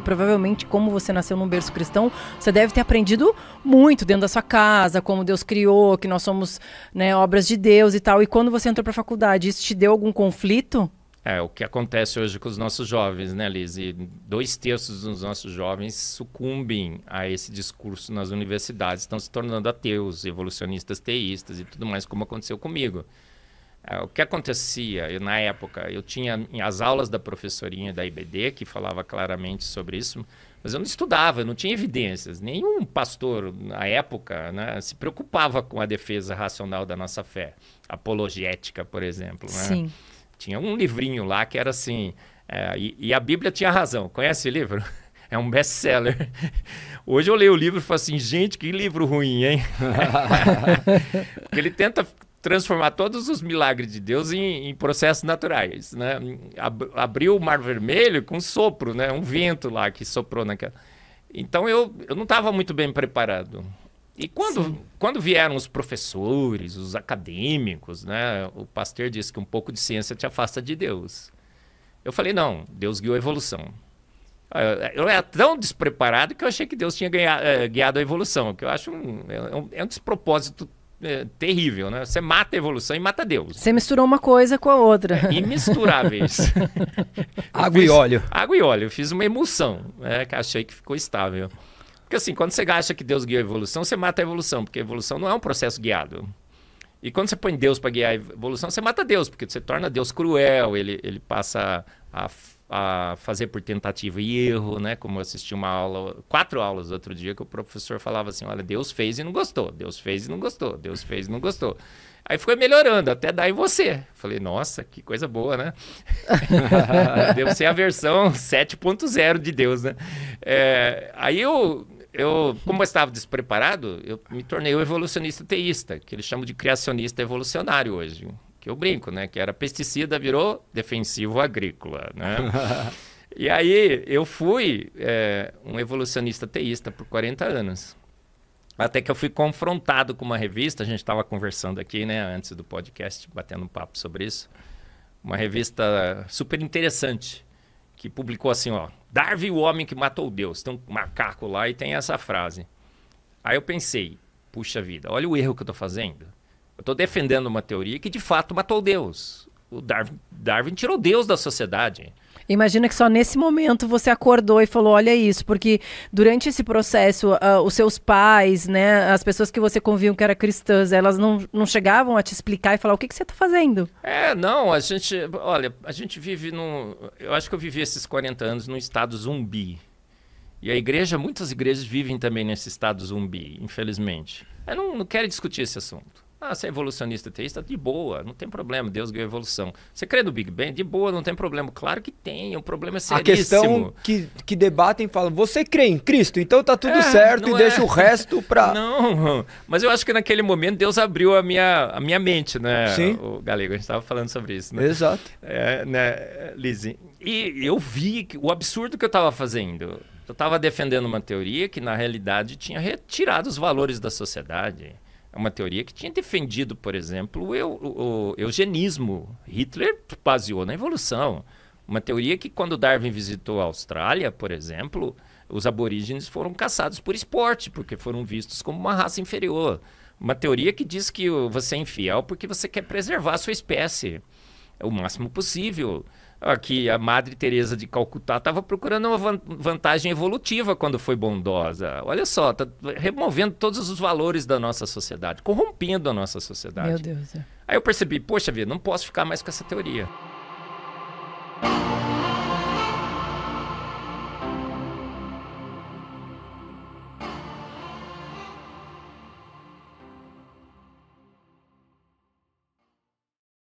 E provavelmente, como você nasceu num berço cristão, você deve ter aprendido muito dentro da sua casa, como Deus criou, que nós somos, né, obras de Deus e tal. E quando você entrou para a faculdade, isso te deu algum conflito? O que acontece hoje com os nossos jovens, né, Liz? E 2/3 dos nossos jovens sucumbem a esse discurso nas universidades, estão se tornando ateus, evolucionistas, teístas e tudo mais, como aconteceu comigo. O que acontecia, na época, eu tinha as aulas da professorinha da IBD, que falava claramente sobre isso, mas eu não estudava, eu não tinha evidências. Nenhum pastor, na época, né, se preocupava com a defesa racional da nossa fé, apologética, por exemplo. Né? Sim. Tinha um livrinho lá que era assim, e a Bíblia tinha razão. Conhece esse livro? É um best-seller. Hoje eu leio o livro e falo assim, gente, que livro ruim, hein? Porque ele tenta transformar todos os milagres de Deus em processos naturais, né? Abriu o Mar Vermelho com um sopro, né? Um vento lá que soprou naquela... Então eu não estava muito bem preparado. E quando vieram os professores, os acadêmicos, né, o Pasteur disse que um pouco de ciência te afasta de Deus. Eu falei, não, Deus guiou a evolução. Eu era tão despreparado que eu achei que Deus tinha guiado a evolução, que eu acho um despropósito terrível, né? Você mata a evolução e mata Deus. Você misturou uma coisa com a outra. Imisturáveis. Água e óleo. Água e óleo. Eu fiz uma emulsão, que achei que ficou estável. Porque assim, quando você acha que Deus guia a evolução, você mata a evolução, porque a evolução não é um processo guiado. E quando você põe Deus para guiar a evolução, você mata Deus, porque você torna Deus cruel, ele passa a fazer por tentativa e erro, né? Como eu assisti 4 aulas outro dia, que o professor falava assim, olha, Deus fez e não gostou, Deus fez e não gostou, Deus fez e não gostou. Aí foi melhorando, até dar em você. Falei, nossa, que coisa boa, né? Deve ser a versão 7.0 de Deus, né? Aí como eu estava despreparado, eu me tornei o evolucionista teísta, que eles chamam de criacionista evolucionário hoje. Que eu brinco, né? Que era pesticida, virou defensivo agrícola, né? E aí eu fui um evolucionista teísta por 40 anos. Até que eu fui confrontado com uma revista, a gente estava conversando aqui, né? Antes do podcast, batendo um papo sobre isso. Uma revista super interessante, que publicou assim, ó, Darwin, o homem que matou Deus. Tem um macaco lá e tem essa frase. Aí eu pensei, puxa vida, olha o erro que eu estou fazendo. Eu estou defendendo uma teoria que de fato matou Deus. O Darwin tirou Deus da sociedade. Imagina que só nesse momento você acordou e falou, olha isso, porque durante esse processo, os seus pais, né, as pessoas que você convivia que eram cristãs, elas não chegavam a te explicar e falar, o que você está fazendo? Não, a gente vive eu acho que eu vivi esses 40 anos num estado zumbi. E a igreja, muitas igrejas vivem também nesse estado zumbi, infelizmente. Eu não quero discutir esse assunto. Você é evolucionista teísta? De boa, não tem problema, Deus guiou a evolução. Você crê no Big Bang? De boa, não tem problema. Claro que tem, o problema é seríssimo. A questão que debatem falam, você crê em Cristo, então tá tudo certo e deixa o resto pra... Não, mas eu acho que naquele momento Deus abriu a minha mente, né? Sim. O Galego, a gente estava falando sobre isso, né? Exato. Né, Lizzie? E eu vi o absurdo que eu estava fazendo. Eu estava defendendo uma teoria que, na realidade, tinha retirado os valores da sociedade. É uma teoria que tinha defendido, por exemplo, o eugenismo. Hitler baseou na evolução. Uma teoria que, quando Darwin visitou a Austrália, por exemplo, os aborígenes foram caçados por esporte, porque foram vistos como uma raça inferior. Uma teoria que diz que você é infiel porque você quer preservar a sua espécie o máximo possível. Aqui a Madre Teresa de Calcutá estava procurando uma vantagem evolutiva quando foi bondosa. Olha só, está removendo todos os valores da nossa sociedade, corrompendo a nossa sociedade. Meu Deus. Aí eu percebi, poxa vida, não posso ficar mais com essa teoria.